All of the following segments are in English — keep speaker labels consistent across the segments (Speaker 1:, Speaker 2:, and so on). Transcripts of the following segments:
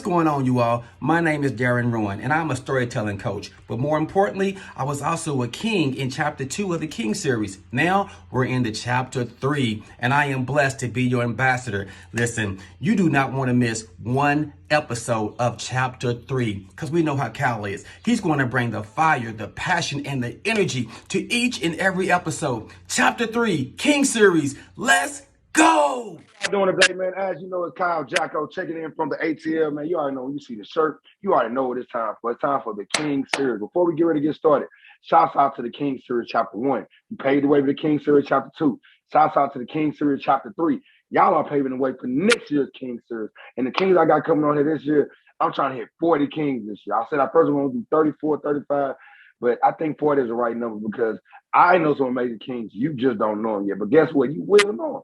Speaker 1: going on, you all? My name is Darren Rowan, and I'm a storytelling coach. But more importantly, I was also a king in chapter 2 of the King series. Now we're in the chapter 3, and I am blessed to be your ambassador. Listen, you do not want to miss one episode of chapter 3, because we know how Cal is. He's going to bring the fire, the passion, and the energy to each and every episode. Chapter 3, King series. Let's go!
Speaker 2: How you doing today, man? As you know, it's Kyle Jacko checking in from the ATL, man. You already know when you see the shirt, you already know what it's time for. It's time for the King series. Before we get ready to get started, shouts out to the King series chapter 1. You paved the way for the King series chapter 2. Shouts out to the King series chapter 3. Y'all are paving the way for next year's King series. And the Kings I got coming on here this year, I'm trying to hit 40 Kings this year. I said I first want to do 34, 35, but I think 40 is the right number because I know some amazing Kings. You just don't know them yet. But guess what? You will know them.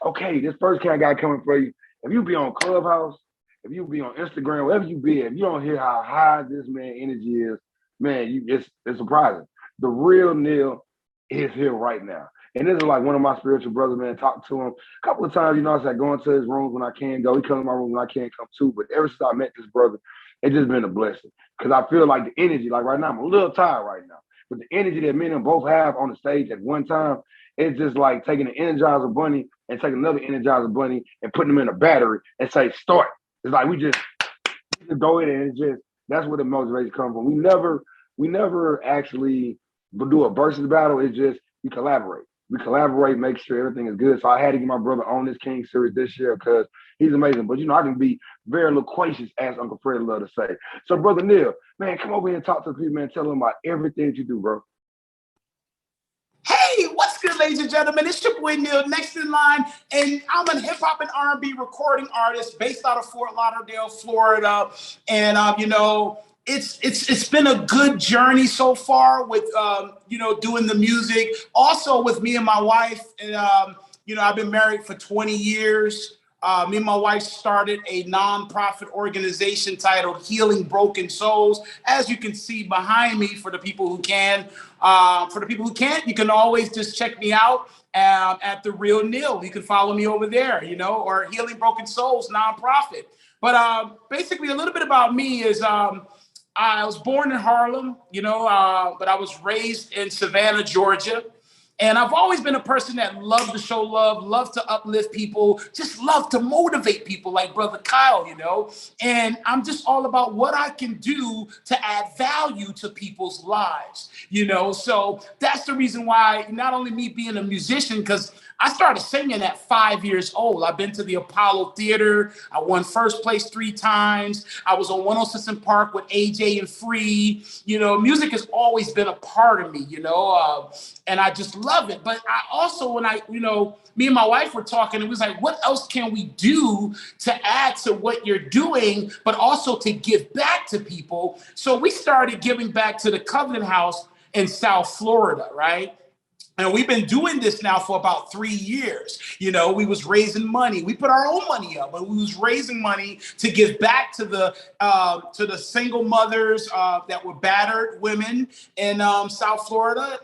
Speaker 2: Okay, this first king I got coming for you. If you be on Clubhouse, if you be on Instagram, wherever you be, if you don't hear how high this man energy is, man, it's surprising. The real Nil is here right now. And this is like one of my spiritual brothers, man. Talk to him a couple of times, I said go into his rooms when I can go. He comes to my room when I can't come too. But ever since I met this brother, it's just been a blessing. Because I feel like the energy, like right now, I'm a little tired right now. But the energy that me and him both have on the stage at one time, it's just like taking an Energizer Bunny and taking another Energizer Bunny and putting them in a battery and say, start. It's like we just go in and it's just, that's where the motivation comes from. We never actually do a versus battle. It's just, we collaborate. We collaborate, make sure everything is good. So I had to get my brother on this King series this year because he's amazing. But, I can be very loquacious, as Uncle Fred love to say. So, Brother Nil, man, come over here and talk to the people, man. Tell them about everything that you do, bro.
Speaker 3: Hey, what's good, ladies and gentlemen? It's your boy Nil Next In Line, and I'm a hip-hop and R&B recording artist based out of Fort Lauderdale, Florida. And, it's been a good journey so far with, doing the music. Also with me and my wife, and, I've been married for 20 years. Me and my wife started a nonprofit organization titled Healing Broken Souls. As you can see behind me, for the people who can. For the people who can't, you can always just check me out at The Real Nil. You can follow me over there, or Healing Broken Souls nonprofit. But basically, a little bit about me is I was born in Harlem, but I was raised in Savannah, Georgia. And I've always been a person that loved to show love, loved to uplift people, just love to motivate people like Brother Kyle, And I'm just all about what I can do to add value to people's lives, So that's the reason why not only me being a musician, because I started singing at 5 years old. I've been to the Apollo Theater. I won first place 3 times. I was on 106 in Park with AJ and Free. Music has always been a part of me, and I just love it. But I also, when me and my wife were talking, it was like, what else can we do to add to what you're doing, but also to give back to people? So we started giving back to the Covenant House in South Florida, right? And we've been doing this now for about 3 years. We was raising money. We put our own money up, but we was raising money to give back to the single mothers that were battered women in South Florida,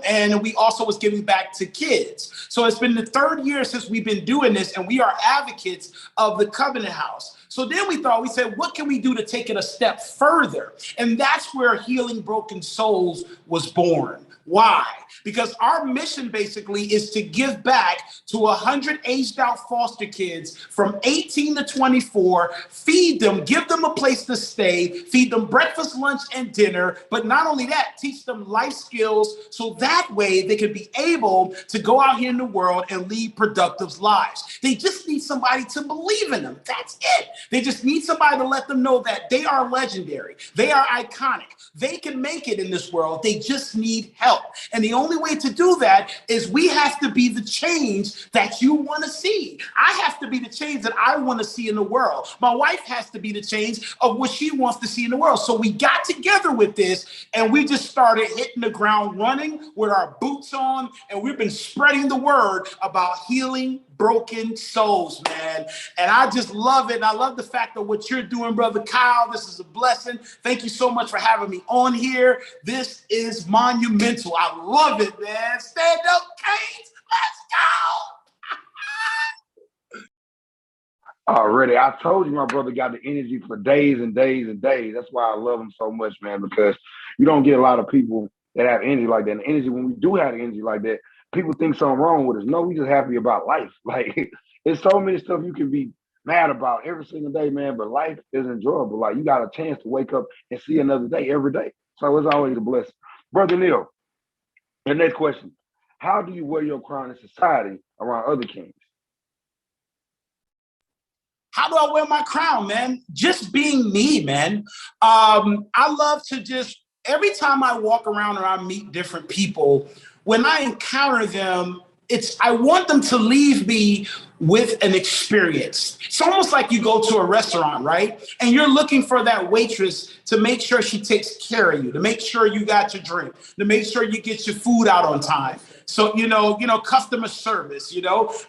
Speaker 3: and we also was giving back to kids. So it's been the 3rd year since we've been doing this, and we are advocates of the Covenant House. So then we said, what can we do to take it a step further? And that's where Healing Broken Souls was born. Why? Because our mission basically is to give back to 100 aged out foster kids from 18 to 24, feed them, give them a place to stay, feed them breakfast, lunch, and dinner. But not only that, teach them life skills so that way they can be able to go out here in the world and lead productive lives. They just need somebody to believe in them. That's it. They just need somebody to let them know that they are legendary. They are iconic. They can make it in this world. They just need help. And the only way to do that is we have to be the change that you want to see. I have to be the change that I want to see in the world. My wife has to be the change of what she wants to see in the world. So we got together with this and we just started hitting the ground running with our boots on. And we've been spreading the word about healing broken souls, man. And I just love it. And I love the fact that what you're doing, Brother Kyle, this is a blessing. Thank you so much for having me on here. This is monumental. I love it, man. Stand up, Canes. Let's go.
Speaker 2: Already, I told you my brother got the energy for days and days and days. That's why I love him so much, man, because you don't get a lot of people that have energy like that. And energy, when we do have energy like that, people think something wrong with us. No, we just happy about life. Like, there's so many stuff you can be mad about every single day, man, but life is enjoyable. Like, you got a chance to wake up and see another day every day. So it's always a blessing. Brother Neil, the next question. How do you wear your crown in society around other kings?
Speaker 3: How do I wear my crown, man? Just being me, man. I love to just, every time I walk around or I meet different people, when I encounter them, I want them to leave me with an experience. It's almost like you go to a restaurant, right? And you're looking for that waitress to make sure she takes care of you, to make sure you got your drink, to make sure you get your food out on time. So, customer service,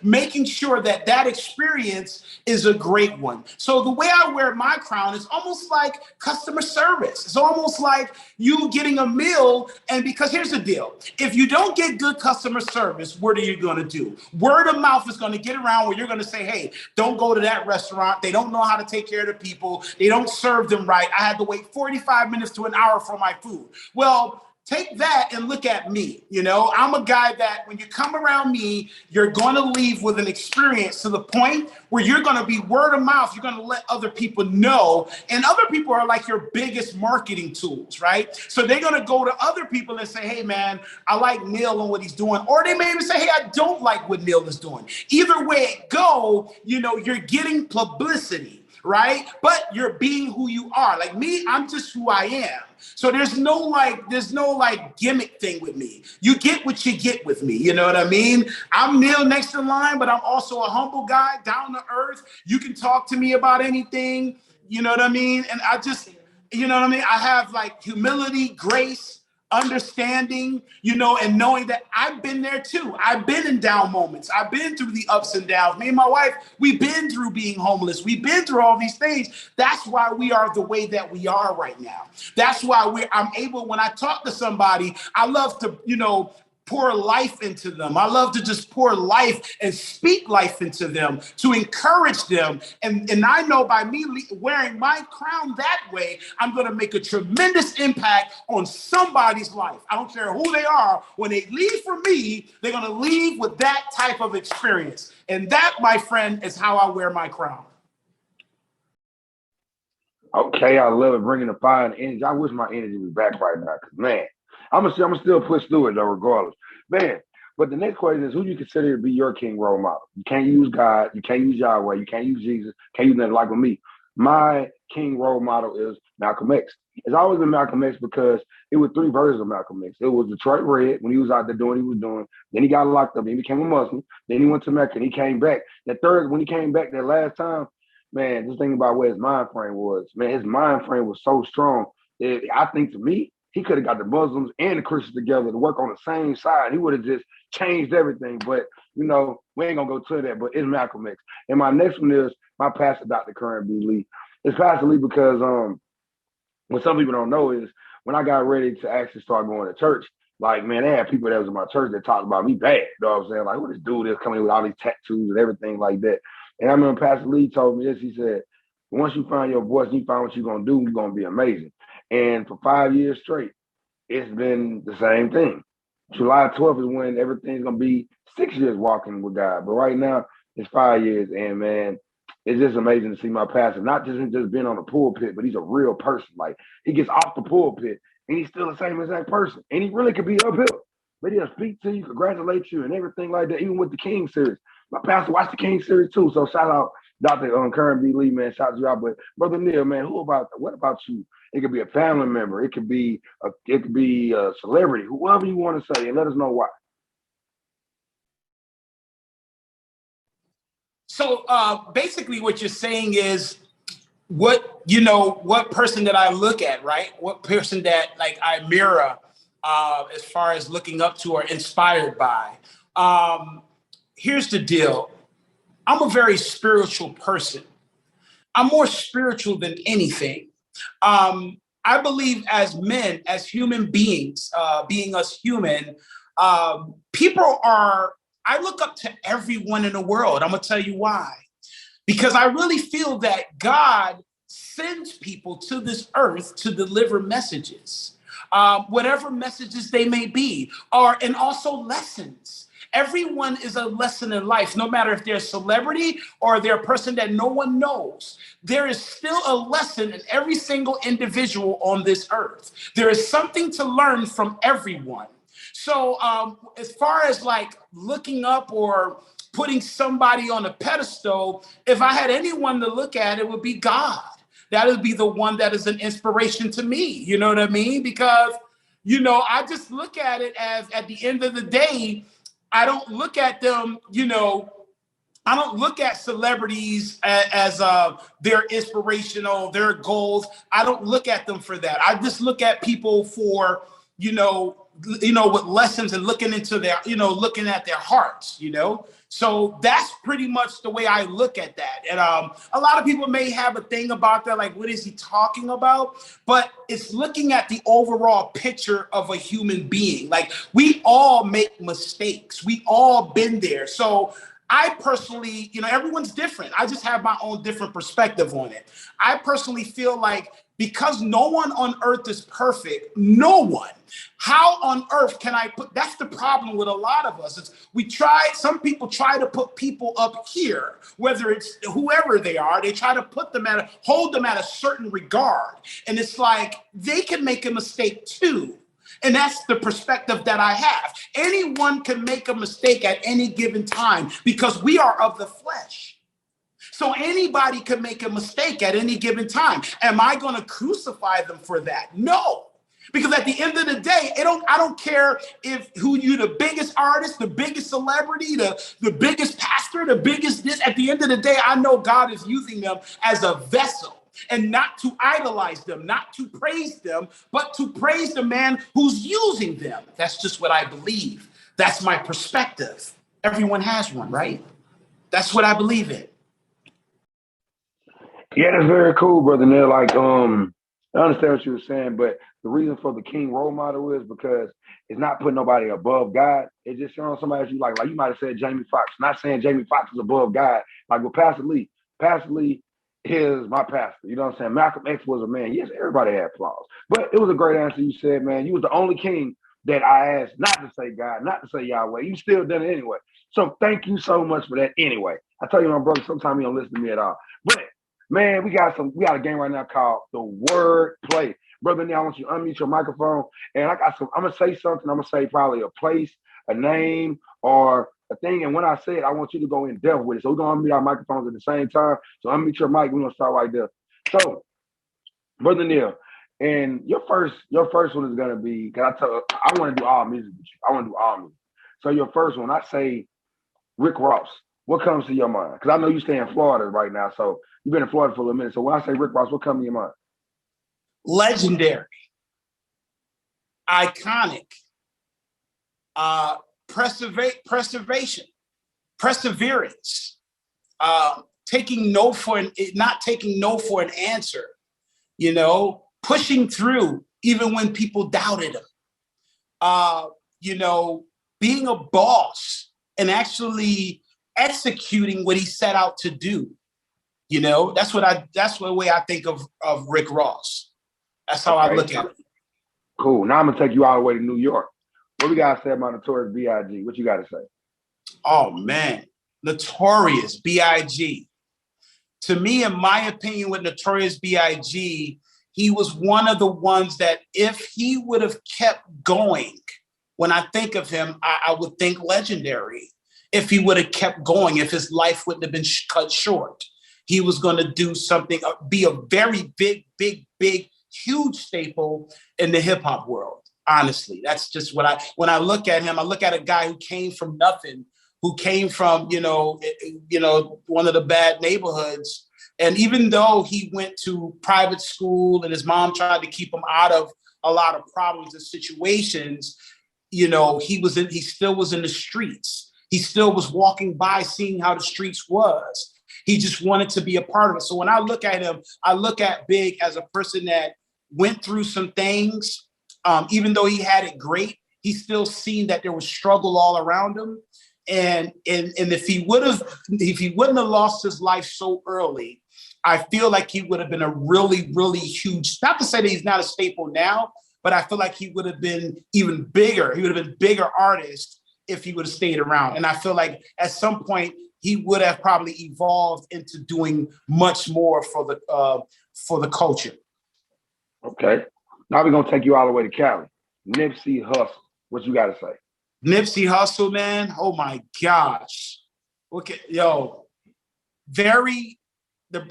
Speaker 3: making sure that that experience is a great one. So the way I wear my crown is almost like customer service. It's almost like you getting a meal. And because here's the deal, if you don't get good customer service, what are you going to do? Word of mouth is going to get around where you're going to say, hey, don't go to that restaurant. They don't know how to take care of the people. They don't serve them right. I had to wait 45 minutes to an hour for my food. Well, take that and look at me. I'm a guy that when you come around me, you're going to leave with an experience to the point where you're going to be word of mouth. You're going to let other people know. And other people are like your biggest marketing tools, right? So they're going to go to other people and say, hey, man, I like Nil and what he's doing. Or they may even say, hey, I don't like what Nil is doing. Either way it go, you're getting publicity. Right? But you're being who you are. Like me, I'm just who I am. So there's no gimmick thing with me. You get what you get with me. You know what I mean? I'm Nil Next In Line, but I'm also a humble guy, down to earth. You can talk to me about anything. You know what I mean? And I have like humility, grace, understanding, and knowing that I've been there too. I've been in down moments. I've been through the ups and downs. Me and my wife, we've been through being homeless. We've been through all these things. That's why we are the way that we are right now. That's why I'm able, when I talk to somebody, I love to, pour life into them. I love to just pour life and speak life into them to encourage them. And I know by me wearing my crown that way, I'm going to make a tremendous impact on somebody's life. I don't care who they are. When they leave from me, they're going to leave with that type of experience. And that, my friend, is how I wear my crown.
Speaker 2: Okay, I love it, bringing the fire and energy. I wish my energy was back right now, because, man, I'm gonna still push through it though, regardless. Man, but the next question is, who do you consider to be your king role model? You can't use God, you can't use Yahweh, you can't use Jesus, can't use nothing like with me. My king role model is Malcolm X. It's always been Malcolm X because it was three versions of Malcolm X. It was Detroit Red when he was out there doing what he was doing. Then he got locked up. Then he became a Muslim. Then he went to Mecca and he came back. That third, when he came back that last time, man, just thinking about where his mind frame was. Man, his mind frame was so strong that I think, to me, he could have got the Muslims and the Christians together to work on the same side. He would have just changed everything. But, we ain't going to go to that, but it's Malcolm X. And my next one is my pastor, Dr. Curran B. Lee. It's Pastor Lee because what some people don't know is when I got ready to actually start going to church, like, man, they had people that was in my church that talked about me bad. You know what I'm saying? Like, what this dude is coming in with all these tattoos and everything like that. And I remember Pastor Lee told me this. He said, once you find your voice and you find what you're going to do, you're going to be amazing. And for 5 years straight, it's been the same thing. July 12th is when everything's going to be 6 years walking with God. But right now, it's 5 years. And, man, it's just amazing to see my pastor, not just being on the pulpit, but he's a real person. Like, he gets off the pulpit, and he's still the same exact person. And he really could be uphill. But he'll speak to you, congratulate you, and everything like that, even with the King series. My pastor watched the King series too. So shout out Dr. Curran B. Lee, man. Shout you out. But Brother Neil, man, what about you? It could be a family member. It could be a celebrity, whoever you want to say, and let us know why.
Speaker 3: So basically what you're saying is what person that I look at, right? What person that I mirror as far as looking up to or inspired by. Here's the deal. I'm a very spiritual person. I'm more spiritual than anything. I believe as men, as human beings, being us human, I look up to everyone in the world. I'm going to tell you why. because I really feel that God sends people to this earth to deliver messages, whatever messages they may be, and also lessons. Everyone is a lesson in life, no matter if they're a celebrity or they're a person that no one knows. There is still a lesson in every single individual on this earth. There is something to learn from everyone. So as far as like looking up or putting somebody on a pedestal, if I had anyone to look at, it would be God. That would be the one that is an inspiration to me. You know what I mean? Because, I just look at it as, at the end of the day, I don't look at them, I don't look at celebrities as their inspirational, their goals. I don't look at them for that. I just look at people for, with lessons and looking into their, looking at their hearts, So that's pretty much the way I look at that. And a lot of people may have a thing about that, like, what is he talking about? But it's looking at the overall picture of a human being. Like, we all make mistakes. We all been there. So I personally, everyone's different. I just have my own different perspective on it. I personally feel like, because no one on earth is perfect, no one. How on earth can I put, that's the problem with a lot of us. Some people try to put people up here, whether it's whoever they are, they try to hold them at a certain regard. And it's like, they can make a mistake too. And that's the perspective that I have. Anyone can make a mistake at any given time because we are of the flesh. So anybody can make a mistake at any given time. Am I going to crucify them for that? No. Because at the end of the day, I don't care who you're, the biggest artist, the biggest celebrity, the biggest pastor, the biggest this. At the end of the day, I know God is using them as a vessel, and not to idolize them, not to praise them, but to praise the man who's using them. That's just what I believe. That's my perspective. Everyone has one, right? That's what I believe in.
Speaker 2: Yeah, that's very cool, brother Nil. Like, I understand what you were saying, but the reason for the king role model is because it's not putting nobody above God. It's just showing somebody you like you might have said Jamie Foxx. Not saying Jamie Foxx is above God. Like with Pastor Lee. Pastor Lee is my pastor. You know what I'm saying? Malcolm X was a man. Yes, everybody had flaws, but it was a great answer you said, man. You was the only king that I asked not to say God, not to say Yahweh. You still done it anyway. So thank you so much for that anyway. I tell you, my brother, sometimes you don't listen to me at all. But man, we got a game right now called the word play. Brother, now I want you to unmute your microphone. And I'm going to say something. I'm going to say probably a place, a name, or a thing. And when I say it, I want you to go in depth with it. So we're going to unmute our microphones at the same time. So unmute your mic. We're going to start right there. So, Brother Nil, and your first one is going to be, because I want to do all music with you. I want to do all music. So your first one, I say Rick Ross. What comes to your mind? Because I know you stay in Florida right now. So you've been in Florida for a little minute. So when I say Rick Ross, what comes to your mind?
Speaker 3: Legendary, iconic, perseverance, not taking no for an answer, pushing through even when people doubted him, being a boss and actually executing what he set out to do. That's the way I think of Rick Ross. That's how I look at it.
Speaker 2: Cool. Now I'm going to take you all the way to New York. What we got to say about Notorious B.I.G.? What you got to say?
Speaker 3: Oh, man. Notorious B.I.G. To me, in my opinion, with Notorious B.I.G., he was one of the ones that if he would have kept going, when I think of him, I would think legendary. If he would have kept going, if his life wouldn't have been cut short, he was going to do something, be a very big, huge staple in the hip hop world. Honestly, that's just when I look at him, I look at a guy who came from nothing, who came from, one of the bad neighborhoods. And even though he went to private school and his mom tried to keep him out of a lot of problems and situations, he still was in the streets. He still was walking by, seeing how the streets was. He just wanted to be a part of it. So when I look at him, I look at Big as a person that went through some things. Even though he had it great, he still seen that there was struggle all around him. And if he wouldn't have lost his life so early, I feel like he would have been a really, really huge, not to say that he's not a staple now, but I feel like he would have been even bigger. He would have been bigger artist if he would have stayed around. And I feel like at some point he would have probably evolved into doing much more for the culture.
Speaker 2: Okay. Now we're going to take you all the way to Cali. Nipsey Hussle. What you got to say?
Speaker 3: Nipsey Hussle, man. Oh my gosh. Okay, yo.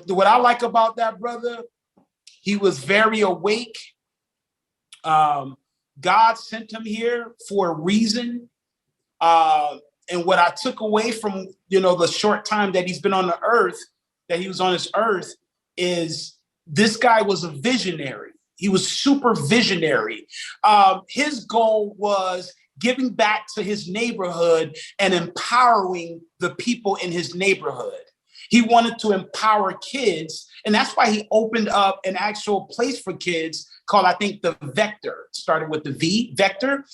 Speaker 3: What I like about that brother, he was very awake. God sent him here for a reason. And what I took away from, the short time that he's been on the earth, that he was on this earth, is this guy was a visionary. He was super visionary. His goal was giving back to his neighborhood and empowering the people in his neighborhood. He wanted to empower kids, and that's why he opened up an actual place for kids called, I think, the Vector. Started with the V, Vector.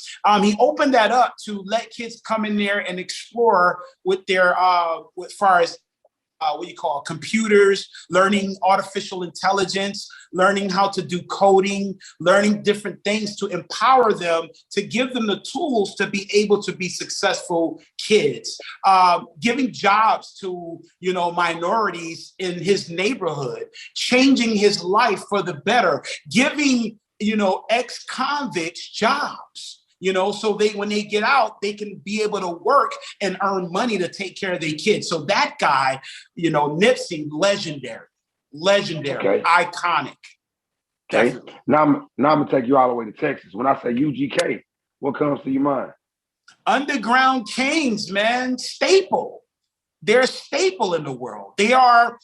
Speaker 3: He opened that up to let kids come in there and explore with their, as far as computers, learning artificial intelligence, learning how to do coding, learning different things to empower them, to give them the tools to be able to be successful kids, giving jobs to, minorities in his neighborhood, changing his life for the better, giving, ex-convicts jobs. So when they get out, they can be able to work and earn money to take care of their kids. So that guy, Nipsey, legendary, okay. Iconic.
Speaker 2: Okay. Now I'm gonna take you all the way to Texas. When I say UGK, what comes to your mind?
Speaker 3: Underground Kings, man, staple. They're a staple in the world. They are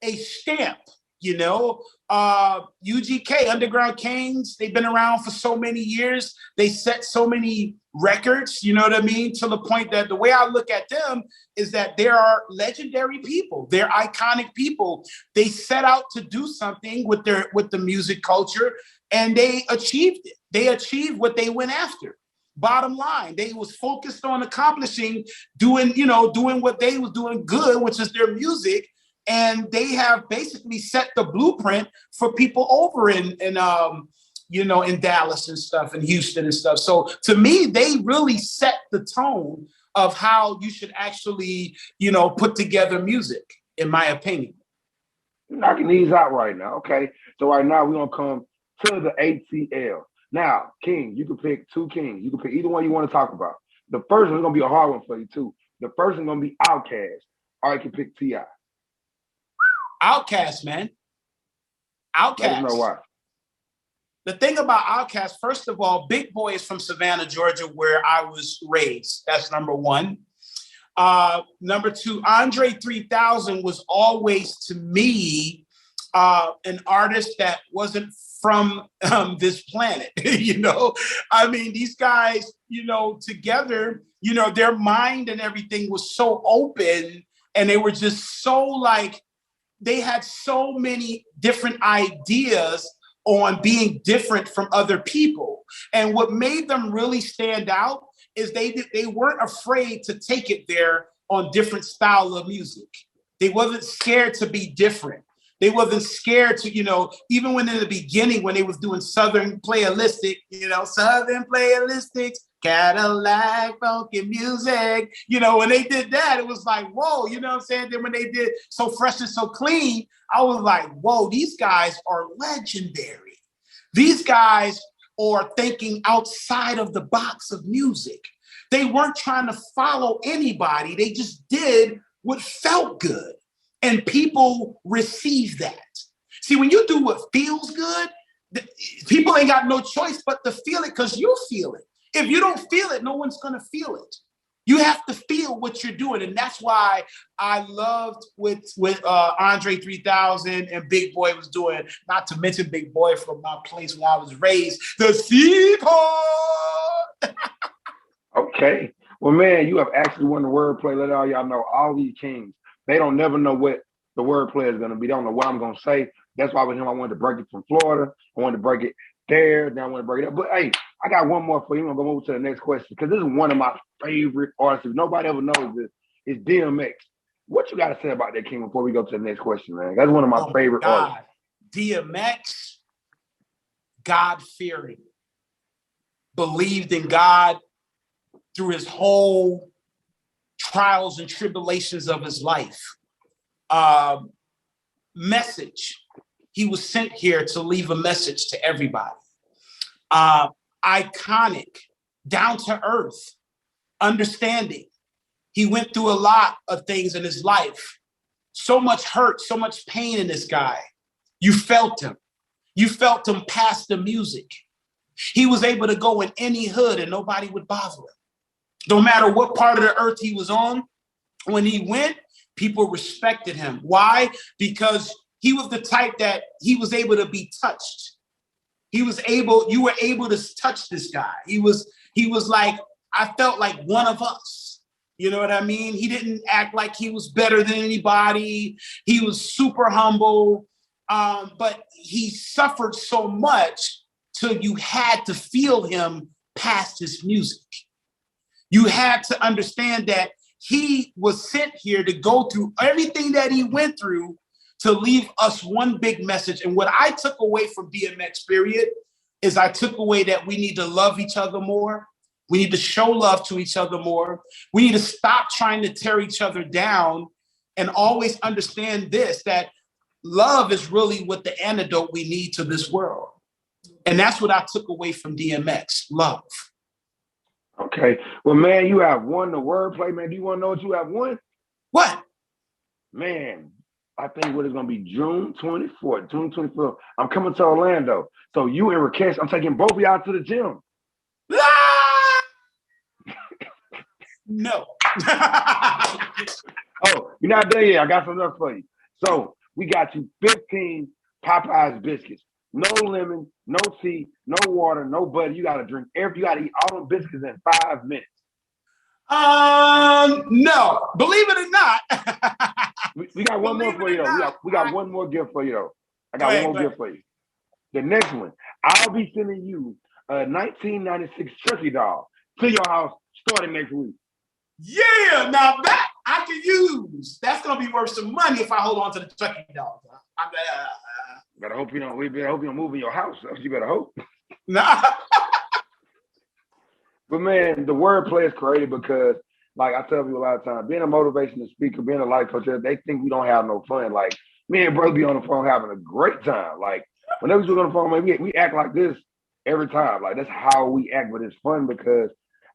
Speaker 3: a stamp. UGK, Underground Kings, they've been around for so many years. They set so many records, you know what I mean? To the point that the way I look at them is that they are legendary people. They're iconic people. They set out to do something with the music culture, and they achieved it. They achieved what they went after. Bottom line, they was focused on accomplishing, doing what they was doing good, which is their music. And they have basically set the blueprint for people over in Dallas and stuff, and Houston and stuff. So to me, they really set the tone of how you should actually, put together music, in my opinion.
Speaker 2: Knocking these out right now. Okay. So right now we're going to come to the ATL. Now, King, you can pick two kings. You can pick either one you want to talk about. The first one's going to be a hard one for you, too. The first one's going to be Outkast. Or you can pick T.I.
Speaker 3: Outkast, man. Outkast.
Speaker 2: Let us know why.
Speaker 3: The thing about Outkast, first of all, Big Boy is from Savannah, Georgia, where I was raised. That's number one. Number two, Andre 3000 was always, to me, an artist that wasn't from this planet. I mean, these guys, together, their mind and everything was so open, and they were just so they had so many different ideas on being different from other people. And what made them really stand out is they weren't afraid to take it there on different style of music. They wasn't scared to be different. They wasn't scared to, even when in the beginning, when they was doing Southern Playalistic, Southern Playalistics, Cadillac, funky music, when they did that, it was like, whoa, you know what I'm saying? Then when they did So Fresh and So Clean, I was like, whoa, these guys are legendary. These guys are thinking outside of the box of music. They weren't trying to follow anybody. They just did what felt good. And people receive that. See, when you do what feels good, people ain't got no choice but to feel it, because you feel it. If you don't feel it, no one's going to feel it. You have to feel what you're doing. And that's why I loved with Andre 3000 and Big Boy was doing, not to mention Big Boy from my place where I was raised, the Seaport.
Speaker 2: Okay. Well, man, you have actually won the wordplay. Let all y'all know, all these kings, they don't never know what the wordplay is going to be. They don't know what I'm going to say. That's why with him, I wanted to break it from Florida. I wanted to break it there. Then I wanted to break it up. But hey, I got one more for you. I'm gonna move to the next question because this is one of my favorite artists. If nobody ever knows this, is DMX. What you got to say about that king before we go to the next question, man? That's one of my favorite artists.
Speaker 3: DMX, God-fearing, believed in God through his whole trials and tribulations of his life. Message. He was sent here to leave a message to everybody. Iconic, down to earth, understanding. He went through a lot of things in his life. So much hurt, so much pain in this guy. You felt him. You felt him past the music. He was able to go in any hood and nobody would bother him. No matter what part of the earth he was on, when he went, people respected him. Why? Because he was the type that he was able to be touched. You were able to touch this guy. He was like, I felt like one of us. You know what I mean? He didn't act like he was better than anybody. He was super humble, but he suffered so much till you had to feel him past his music. You had to understand that he was sent here to go through everything that he went through to leave us one big message. And what I took away from DMX, period, is I took away that we need to love each other more. We need to show love to each other more. We need to stop trying to tear each other down and always understand this, that love is really what the antidote we need to this world. And that's what I took away from DMX, love.
Speaker 2: Okay. Well, man, you have won the wordplay, man. Do you want to know what you have won?
Speaker 3: What?
Speaker 2: Man, I think what is going to be June 24th. I'm coming to Orlando. So you and Rakesh, I'm taking both of y'all to the gym.
Speaker 3: No.
Speaker 2: Oh, you're not there yet. I got something else for you. So we got you 15 Popeyes biscuits. No lemon, no tea, no water, no butter. You got to drink you got to eat all them biscuits in 5 minutes.
Speaker 3: No. Believe it or not.
Speaker 2: we got one more for you, though. We got one more gift for you, though. I got one more gift for you. The next one, I'll be sending you a 1996 turkey dog to your house starting next week.
Speaker 3: Yeah, now that I can use. That's gonna be worth some money if I hold on to the turkey dog.
Speaker 2: Better hope you don't. We better hope you don't move in your house. You better hope.
Speaker 3: Nah.
Speaker 2: But man, the wordplay is created because, like I tell people a lot of times, being a motivational speaker, being a life coach, they think we don't have no fun. Like me and brother be on the phone having a great time. Like whenever we on the phone, man, we act like this every time. Like that's how we act, but it's fun because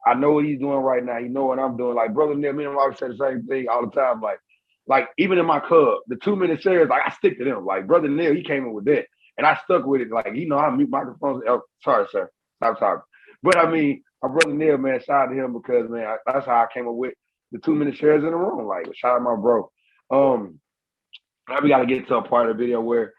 Speaker 2: I know what he's doing right now. He know what I'm doing. Like brother Nil, me and him always say the same thing all the time. Like even in my club, the 2-minute shares, like I stick to them. Like brother Nil, he came in with that, and I stuck with it. Like I mute microphones. Oh, sorry, sir, stop talking. But I mean, my brother Nil, man, shout out to him because man, that's how I came up with the 2-minute shares in the room. Like shout out my bro. Now we got to get to a part of the video where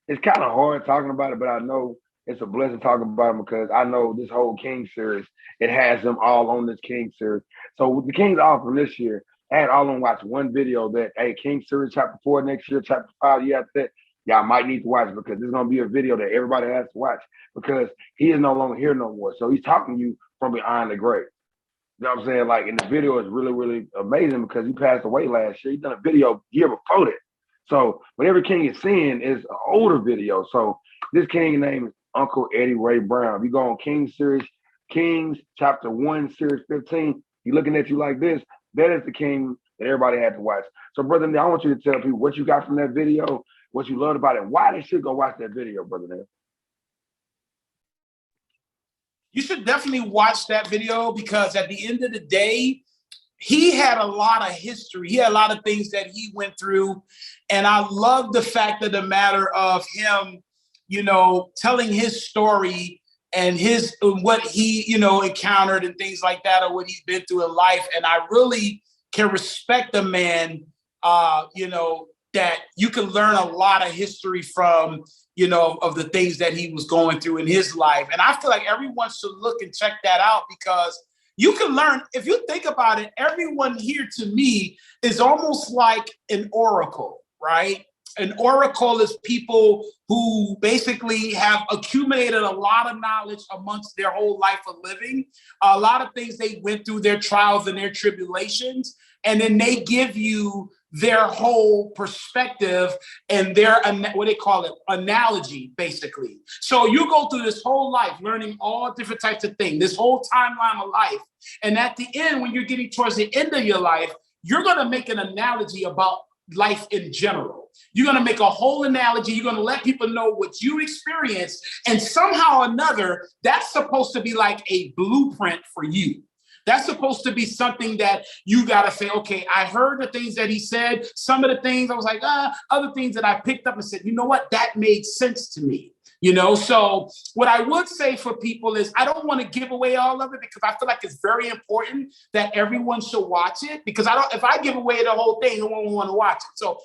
Speaker 2: it's kind of hard talking about it, but I know it's a blessing talking about them because I know this whole King series, it has them all on this King series. So with the King's off from this year, I had all of them watch one video that, hey, King series chapter 4 next year, chapter 5 year after that, y'all might need to watch because there's going to be a video that everybody has to watch because he is no longer here no more. So he's talking to you from behind the grave. You know what I'm saying? Like, and the video is really, really amazing because he passed away last year. He done a video year before that. So whatever King is seeing is an older video. So this King name is Uncle Eddie Ray Brown. If you go on King series, Kings chapter 1, series 15, he looking at you like this. That is the King that everybody had to watch. So brother Nil, I want you to tell people what you got from that video, what you loved about it, and why they should go watch that video, brother Nil.
Speaker 3: You should definitely watch that video because at the end of the day, he had a lot of history. He had a lot of things that he went through. And I love the fact of the matter of him, telling his story and what he, encountered and things like that, or what he's been through in life. And I really can respect the man, that you can learn a lot of history from, of the things that he was going through in his life. And I feel like everyone should look and check that out because you can learn, if you think about it, everyone here to me is almost like an oracle, right? An oracle is people who basically have accumulated a lot of knowledge amongst their whole life of living, a lot of things they went through, their trials and their tribulations, and then they give you their whole perspective and their, what they call it, analogy, basically. So you go through this whole life learning all different types of things, this whole timeline of life. And at the end, when you're getting towards the end of your life, you're going to make an analogy about life in general. You're going to make a whole analogy. You're going to let people know what you experienced. And somehow or another, that's supposed to be like a blueprint for you. That's supposed to be something that you got to say, okay, I heard the things that he said. Some of the things I was like, other things that I picked up and said, you know what, that made sense to me. You know, so what I would say for people is I don't want to give away all of it because I feel like it's very important that everyone should watch it, because if I give away the whole thing, no one will want to watch it. So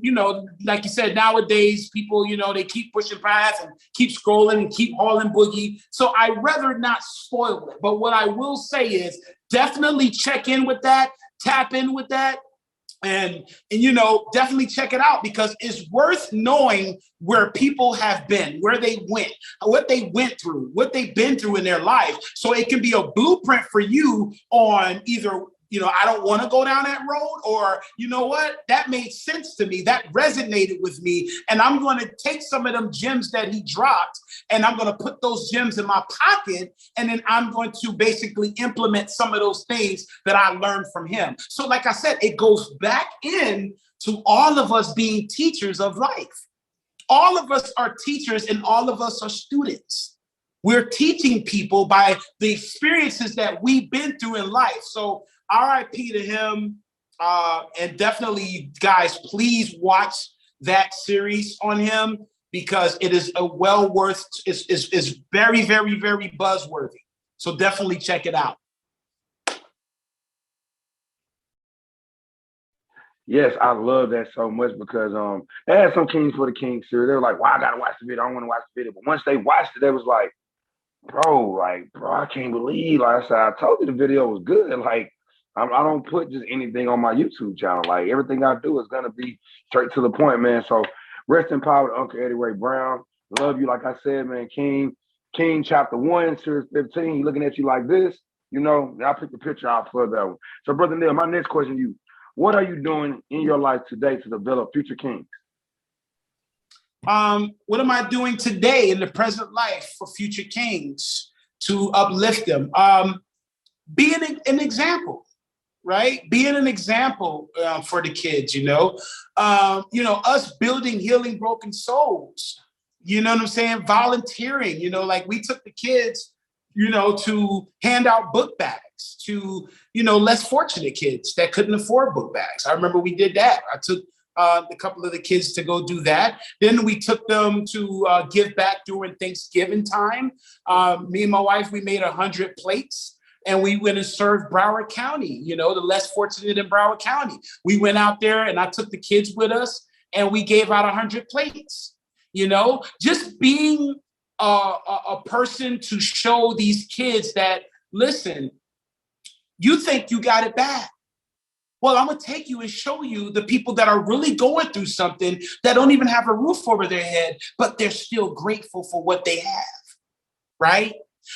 Speaker 3: you know, like you said, nowadays people, you know, they keep pushing past and keep scrolling and keep hauling boogie. So I'd rather not spoil it. But what I will say is definitely check in with that, tap in with that. And you know, definitely check it out, because it's worth knowing where people have been, where they went, what they went through, what they've been through in their life. So it can be a blueprint for you on either, you know, I don't want to go down that road, or, you know what, that made sense to me, that resonated with me, and I'm going to take some of them gems that he dropped and I'm going to put those gems in my pocket, and then I'm going to basically implement some of those things that I learned from him. So like I said, it goes back in to all of us being teachers of life. All of us are teachers and all of us are students. We're teaching people by the experiences that we've been through in life. So RIP to him. And definitely, guys, please watch that series on him, because it is it's very, very, very buzzworthy. So definitely check it out.
Speaker 2: Yes, I love that so much, because they had some Kings for the King series. They were like, "Well, I gotta watch the video. I want to watch the video." But once they watched it, they was like, bro, I can't believe." Like I said, I told you the video was good. Like, I don't put just anything on my YouTube channel. Like, everything I do is gonna be straight to the point, man. So rest in power to Uncle Eddie Ray Brown. Love you, like I said, man. King chapter 1, series 15. He looking at you like this. You know, I picked the picture out for that one. So, Brother Nil, my next question to you: what are you doing in your life today to develop future kings?
Speaker 3: What am I doing today in the present life for future kings to uplift them? Being an example, right? Being an example for the kids, you know, us building healing broken souls, you know what I'm saying? Volunteering, you know, like we took the kids, you know, to hand out book bags to, you know, less fortunate kids that couldn't afford book bags. I remember we did that. I took a couple of the kids to go do that. Then we took them to give back during Thanksgiving time. Me and my wife, we made 100 plates and we went and served Broward County, you know, the less fortunate in Broward County. We went out there and I took the kids with us and we gave out 100 plates, you know, just being a person to show these kids that, listen, you think you got it bad. Well, I'm going to take you and show you the people that are really going through something, that don't even have a roof over their head, but they're still grateful for what they have, right?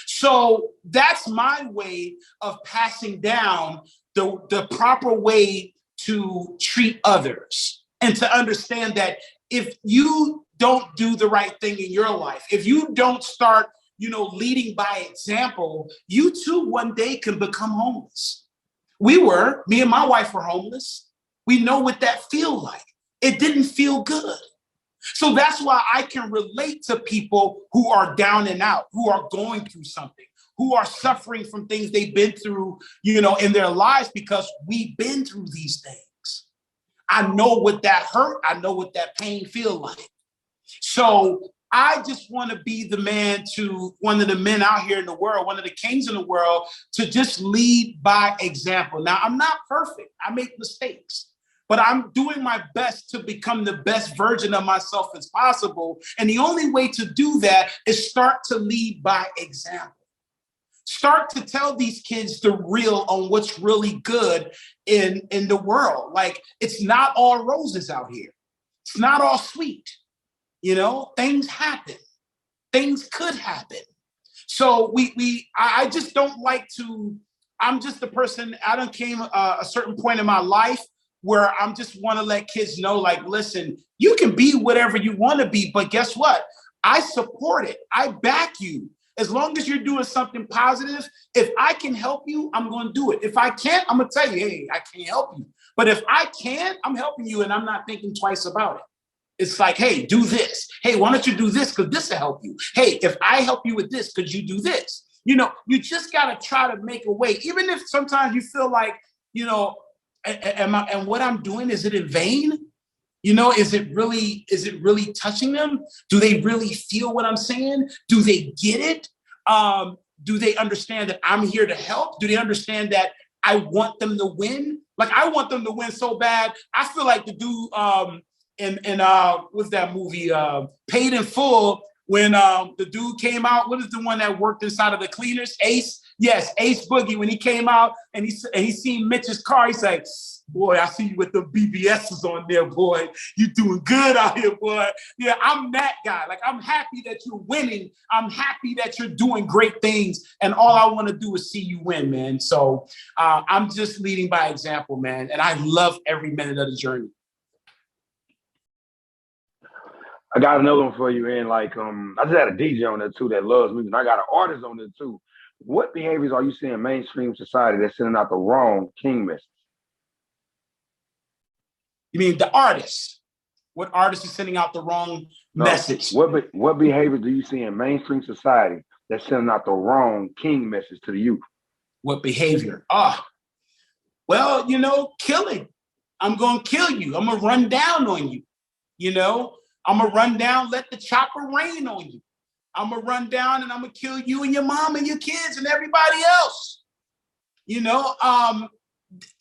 Speaker 3: So that's my way of passing down the proper way to treat others, and to understand that if you don't do the right thing in your life, if you don't start, you know, leading by example, you too one day can become homeless. Me and my wife were homeless. We know what that feels like. It didn't feel good. So that's why I can relate to people who are down and out, who are going through something, who are suffering from things they've been through, you know, in their lives, because we've been through these things. I know what that hurt. I know what that pain feels like. So I just want to be the man to one of the men out here in the world, one of the kings in the world, to just lead by example. Now, I'm not perfect. I make mistakes, but I'm doing my best to become the best version of myself as possible. And the only way to do that is start to lead by example. Start to tell these kids the real on what's really good in the world. Like, it's not all roses out here. It's not all sweet. You know, things happen. Things could happen. So I just don't like to, I'm just the person, I done came a certain point in my life where I'm just want to let kids know, like, listen, you can be whatever you want to be, but guess what? I support it. I back you. As long as you're doing something positive, if I can help you, I'm going to do it. If I can't, I'm going to tell you, hey, I can't help you. But if I can, I'm helping you and I'm not thinking twice about it. It's like, hey, do this. Hey, why don't you do this? Because this will help you. Hey, if I help you with this, could you do this? You know, you just got to try to make a way. Even if sometimes you feel like, you know, and what I'm doing, is it in vain? You know, is it really touching them? Do they really feel what I'm saying? Do they get it? Do they understand that I'm here to help? Do they understand that I want them to win? Like, I want them to win so bad. I feel like the dude in what's that movie? Paid in Full, when the dude came out. What is the one that worked inside of the cleaners? Ace. Yes, Ace Boogie. When he came out and he seen Mitch's car, he's like, boy, I see you with the BBSs on there, boy. You doing good out here, boy. Yeah, I'm that guy. Like, I'm happy that you're winning. I'm happy that you're doing great things. And all I want to do is see you win, man. So I'm just leading by example, man. And I love every minute of the journey.
Speaker 2: I got another one for you, and like I just had a DJ on there too that loves music. And I got an artist on there too. What behaviors are you seeing in mainstream society that's sending out the wrong king message?
Speaker 3: You mean the artist? What artist is sending out the wrong message?
Speaker 2: What behavior do you see in mainstream society that's sending out the wrong king message to the youth?
Speaker 3: What behavior? Well, you know, killing. I'm gonna kill you. I'm gonna run down on you. You know, I'm gonna run down, let the chopper rain on you. I'm gonna run down and I'm gonna kill you and your mom and your kids and everybody else. You know,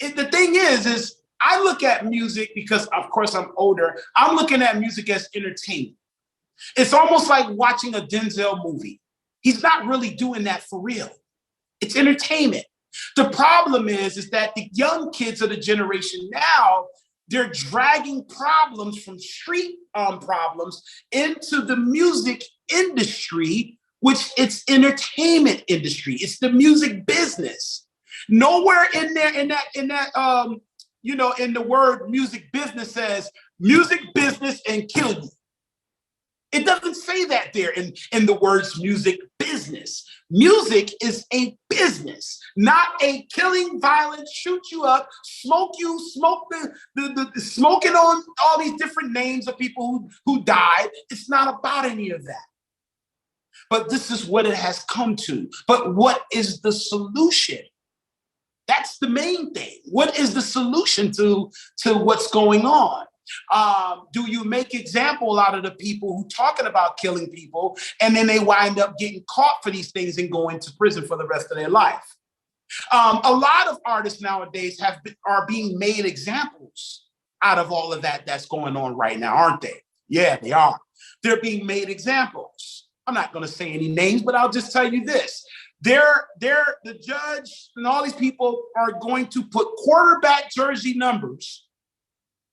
Speaker 3: the thing is I look at music, because of course I'm older. I'm looking at music as entertainment. It's almost like watching a Denzel movie. He's not really doing that for real. It's entertainment. The problem is that the young kids of the generation now, they're dragging problems from street problems into the music industry, which it's entertainment industry. It's the music business. Nowhere in there, in that, you know, in the word music business says music business and kill you. It doesn't say that there in the words music business. Music is a business, not a killing, violent, shoot you up, smoke the smoking on all these different names of people who died. It's not about any of that. But this is what it has come to. But what is the solution? That's the main thing. What is the solution to what's going on? Do you make example out of the people who talking about killing people, and then they wind up getting caught for these things and going to prison for the rest of their life? A lot of artists nowadays are being made examples out of all of that that's going on right now, aren't they? Yeah, they are. They're being made examples. I'm not going to say any names, but I'll just tell you this. The judge and all these people are going to put quarterback jersey numbers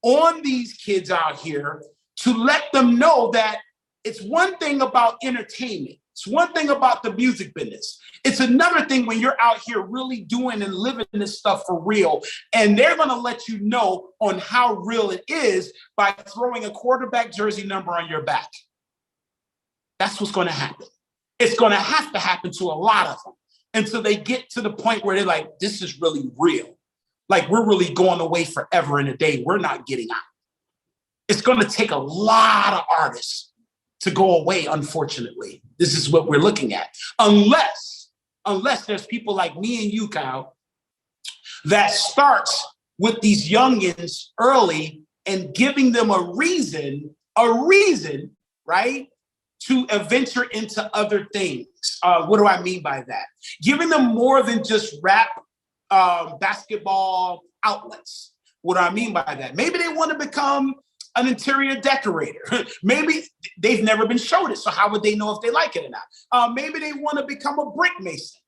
Speaker 3: on these kids out here to let them know that it's one thing about entertainment. It's one thing about the music business. It's another thing when you're out here really doing and living this stuff for real. And they're going to let you know on how real it is by throwing a quarterback jersey number on your back. That's what's going to happen. It's going to have to happen to a lot of them until they get to the point where they're like, this is really real. Like, we're really going away forever in a day. We're not getting out. It's going to take a lot of artists to go away, unfortunately. This is what we're looking at. Unless there's people like me and you, Kyle, that starts with these youngins early and giving them a reason, right, to venture into other things. What do I mean by that? Giving them more than just rap, basketball outlets. What do I mean by that? Maybe they want to become an interior decorator. Maybe they've never been showed it, so how would they know if they like it or not? Maybe they want to become a brick mason.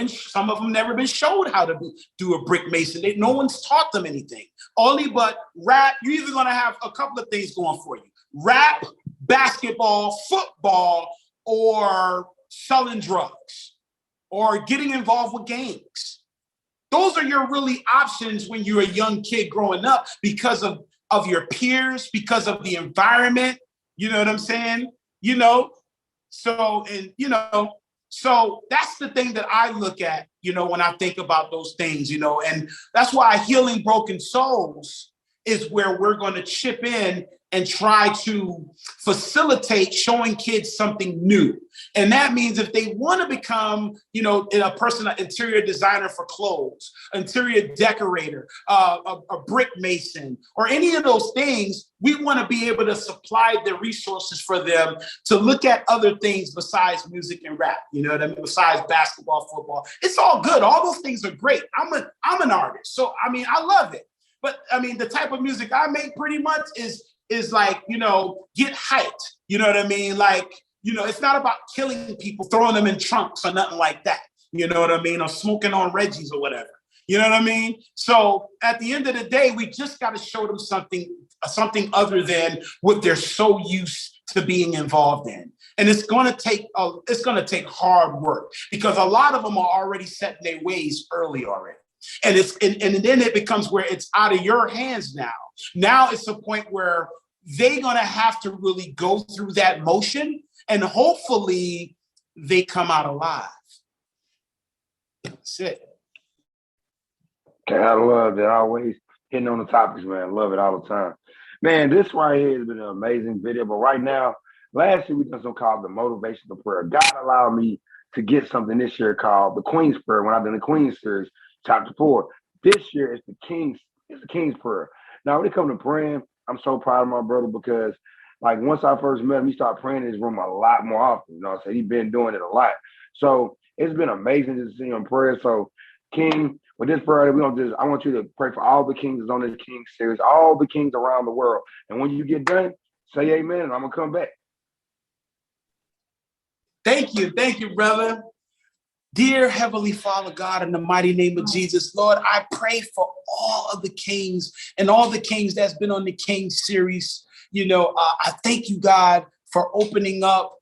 Speaker 3: Some of them never been showed how to do a brick mason. No one's taught them anything. Only but rap, you're either gonna have a couple of things going for you. Rap, basketball, football, or selling drugs, or getting involved with gangs. Those are your really options when you're a young kid growing up because of your peers, because of the environment. You know what I'm saying? So that's the thing that I look at, when I think about those things, and that's why Healing Broken Souls is where we're going to chip in and try to facilitate showing kids something new. And that means if they want to become, a person, an interior designer for clothes, interior decorator, a brick mason, or any of those things, we want to be able to supply the resources for them to look at other things besides music and rap, besides basketball, football. It's all good. All those things are great. I'm an artist. So, I love it. But the type of music I make pretty much is like, get hyped. You know what I mean? Like, it's not about killing people, throwing them in trunks or nothing like that. You know what I mean? Or smoking on Reggie's or whatever. You know what I mean? So at the end of the day, we just got to show them something other than what they're so used to being involved in. And it's going to take hard work because a lot of them are already set in their ways early already. And then it becomes where it's out of your hands now. Now it's a point where they're going to have to really go through that motion and hopefully they come out alive. That's it.
Speaker 2: Okay, I love that. Always hitting on the topics, man. Love it all the time. Man, this right here has been an amazing video. But right now, last year we done something called the motivational prayer. God allowed me to get something this year called the Queen's Prayer when I've done the Queen's series, chapter 4. This year it's the King's Prayer. Now, when it comes to praying, I'm so proud of my brother because, like, once I first met him, he started praying in his room a lot more often. You know what I'm saying? He's been doing it a lot. So it's been amazing to see him pray. So, King, with this prayer, I want you to pray for all the kings on this King series, all the kings around the world. And when you get done, say amen, and I'm going to come back.
Speaker 3: Thank you, brother. Dear Heavenly Father, God, in the mighty name of Jesus, Lord, I pray for all of the kings and all the kings that's been on the King series. I thank you, God, for opening up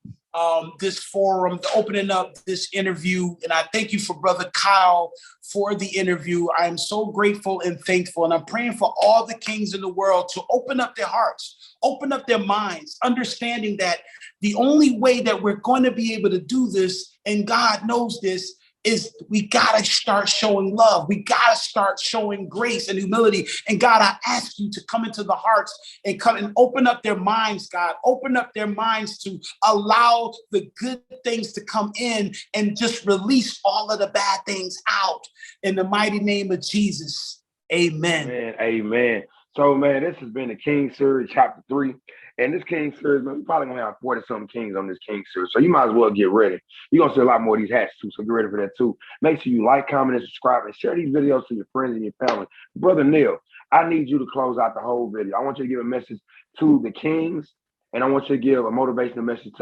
Speaker 3: this forum, opening up this interview. And I thank you for Brother Kyle for the interview. I am so grateful and thankful. And I'm praying for all the kings in the world to open up their hearts, open up their minds, understanding that the only way that we're going to be able to do this, and God knows this, is we got to start showing love. We got to start showing grace and humility. And God, I ask you to come into the hearts and come and open up their minds, God. Open up their minds to allow the good things to come in and just release all of the bad things out. In the mighty name of Jesus, amen.
Speaker 2: Amen. So, man, this has been the King series, chapter 3. And this King series, man, we're probably going to have 40-something kings on this King series. So you might as well get ready. You're going to see a lot more of these hats, too. So get ready for that, too. Make sure you like, comment, and subscribe, and share these videos to your friends and your family. Brother Nil, I need you to close out the whole video. I want you to give a message to the kings, and I want you to give a motivational message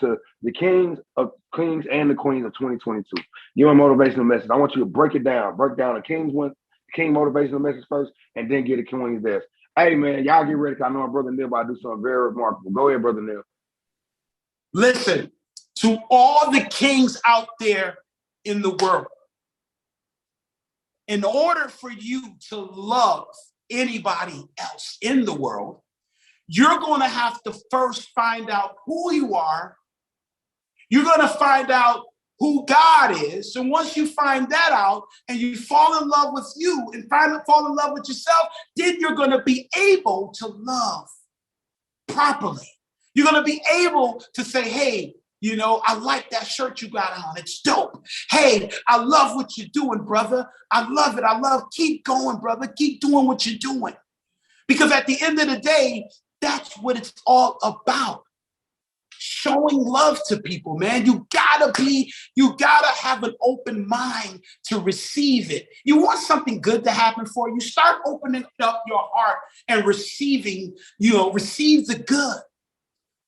Speaker 2: to the kings and the queens of 2022. Give a motivational message. I want you to break it down. Break down the king's one, king motivational message first, and then get a queen's desk. Hey, man, y'all get ready because I know my brother Nil about to do something very remarkable. Go ahead, brother Nil.
Speaker 3: Listen, to all the kings out there in the world, in order for you to love anybody else in the world, you're going to have to first find out who you are. You're going to find out who God is. And once you find that out and you fall in love with you and fall in love with yourself, then you're going to be able to love properly. You're going to be able to say, hey, I like that shirt you got on. It's dope. Hey, I love what you're doing, brother. I love it. Keep going, brother. Keep doing what you're doing. Because at the end of the day, that's what it's all about. Showing love to people, man. You gotta have an open mind to receive it. You want something good to happen for you, start opening up your heart and receive the good.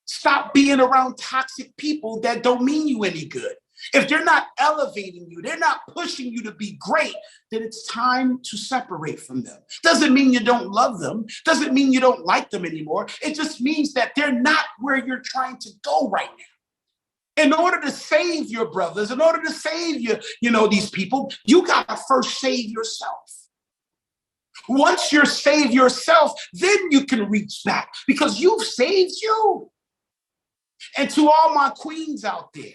Speaker 3: Stop being around toxic people that don't mean you any good. if they're not elevating you, they're not pushing you to be great, then it's time to separate from them. Doesn't mean you don't love them. Doesn't mean you don't like them anymore. It just means that they're not where you're trying to go right now. In order to save your brothers, in order to save these people, you got to first save yourself. Once you're saved yourself, then you can reach back because you've saved you. And to all my queens out there,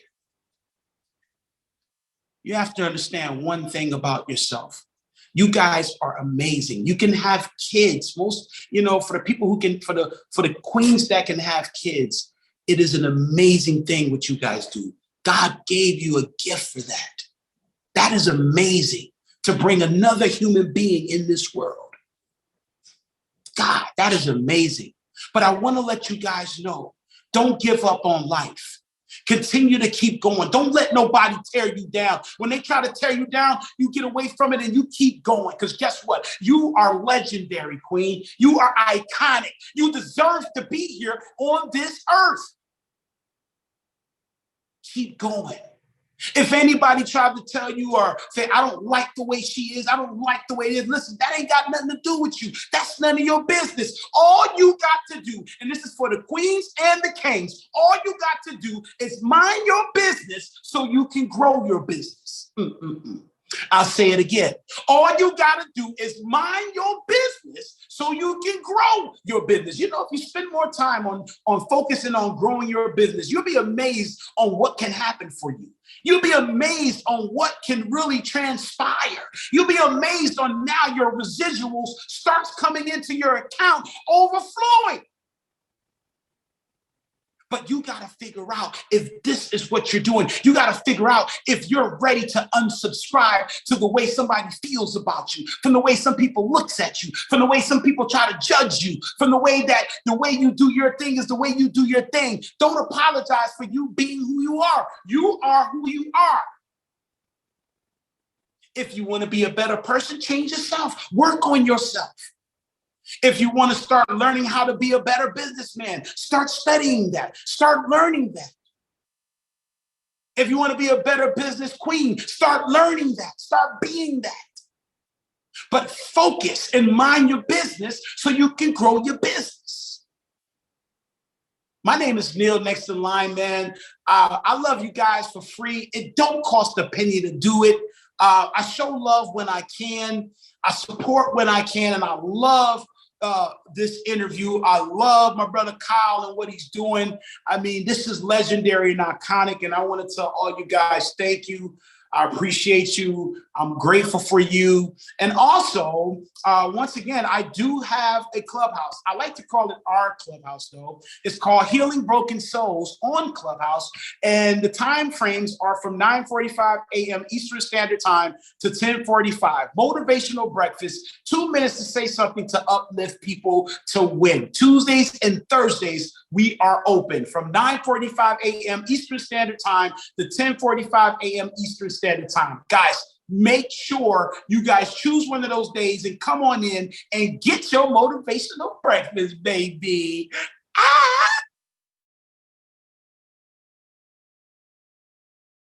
Speaker 3: you have to understand one thing about yourself. You guys are amazing. You can have kids. Most, for the people who can, for the queens that can have kids, it is an amazing thing what you guys do. God gave you a gift for that. That is amazing, to bring another human being in this world. God, that is amazing. But I want to let you guys know, don't give up on life. Continue to keep going. Don't let nobody tear you down. When they try to tear you down, you get away from it and you keep going. Because guess what? You are legendary, queen. You are iconic. You deserve to be here on this earth. Keep going. If anybody tried to tell you or say, I don't like the way she is, I don't like the way it is, listen, that ain't got nothing to do with you. That's none of your business. All you got to do, and this is for the queens and the kings, all you got to do is mind your business so you can grow your business. I'll say it again. All you got to do is mind your business so you can grow your business. If you spend more time on focusing on growing your business, you'll be amazed on what can happen for you. You'll be amazed on what can really transpire. You'll be amazed on now your residuals starts coming into your account overflowing. But you got to figure out if this is what you're doing. You got to figure out if you're ready to unsubscribe to the way somebody feels about you, from the way some people looks at you, from the way some people try to judge you, from the way you do your thing is the way you do your thing. Don't apologize for you being who you are. You are who you are. If you want to be a better person, change yourself. Work on yourself. If you want to start learning how to be a better businessman, start studying that. Start learning that. If you want to be a better business queen, start learning that. Start being that. But focus and mind your business so you can grow your business. My name is Nil Next In Line, man. I love you guys for free. It don't cost a penny to do it. I show love when I can. I support when I can, and I love this interview. I love my brother Kyle and what he's doing. I mean, this is legendary and iconic, and I want to tell all you guys, thank you. I appreciate you. I'm grateful for you. And also, once again, I do have a clubhouse. I like to call it our clubhouse, though. It's called Healing Broken Souls on Clubhouse. And the time frames are from 9:45 a.m. Eastern Standard Time to 10:45. Motivational breakfast, 2 minutes to say something to uplift people to win. Tuesdays and Thursdays, we are open from 9:45 a.m. Eastern Standard Time to 10:45 a.m. Eastern Standard Time. Guys, make sure you guys choose one of those days and come on in and get your motivational breakfast, baby. Ah!